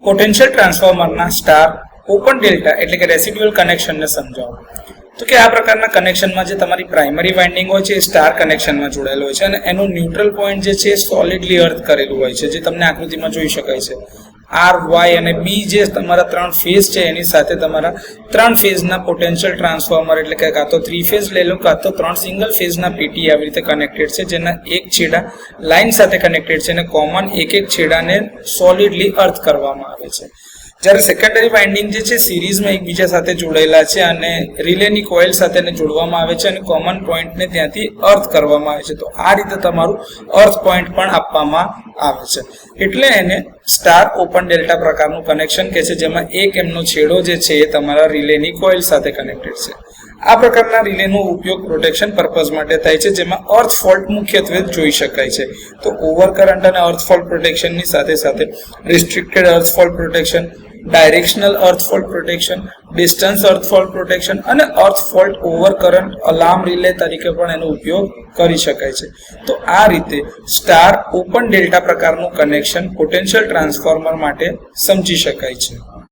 Potential ટ્રાન્સફોર્મરના star open delta એટલે કે રેસિડ્યુઅલ કનેક્શનને સમજાવો. તો કે આ પ્રકારના કનેક્શનમાં જે તમારી પ્રાઇમરી વાઇન્ડિંગ હોય છે એ સ્ટાર કનેક્શનમાં જોડાયેલો હોય છે અને એનું ન્યુટ્રલ પોઈન્ટ જે છે એ સોલિડલી અર્થ કરેલું હોય છે, જે તમને આકૃતિમાં જોઈ શકાય છે. આર, વાય અને બી જે તમારા 3 ફેઝ છે એની સાથે તમારા 3 ફેઝના પોટેન્શિયલ ટ્રાન્સફોર્મર એટલે કે કાં તો 3 ફેઝ લઈ લો કાં તો 3 સિંગલ ફેઝના પીટી આવી રીતે કનેક્ટેડ છે, જેના એક છેડા લાઇન સાથે કનેક્ટેડ છે અને કોમન એક છેડાને સોલિડલી અર્થ કરવામાં આવે છે. જ્યારે સેકન્ડરી વાઇન્ડિંગ જે છે સિરીઝમાં એકબીજા સાથે જોડાયેલા છે અને રિલેની કોઇલ સાથે જોડવામાં આવે છે અને કોમન પોઈન્ટને ત્યાંથી અર્થ કરવામાં આવે છે. તો આ રીતે તમારું અર્થ પોઈન્ટ પણ આપવામાં આવે છે. એટલે એને સ્ટાર ઓપન ડેલ્ટા પ્રકારનું કનેક્શન કહે છે, જેમાં એક એમનો છેડો જે છે એ તમારા રિલેની કોઇલ સાથે કનેક્ટેડ છે. આ પ્રકારના રિલેનો ઉપયોગ પ્રોટેક્શન પર્પઝ માટે થાય છે, જેમાં અર્થ ફોલ્ટ મુખ્યત્વે જોઈ શકાય છે. તો ઓવર કરંટ અને અર્થ ફોલ્ટ પ્રોટેક્શનની સાથે સાથે restricted earth fault protection, directional earth fault protection, distance earth fault protection અને earth fault over current alarm relay તરીકે પણ એનો ઉપયોગ કરી શકાય છે. તો આ રીતે સ્ટાર ઓપન ડેલ્ટા પ્રકારનું કનેક્શન પોટેન્શિયલ ટ્રાન્સફોર્મર માટે સમજી શકાય છે.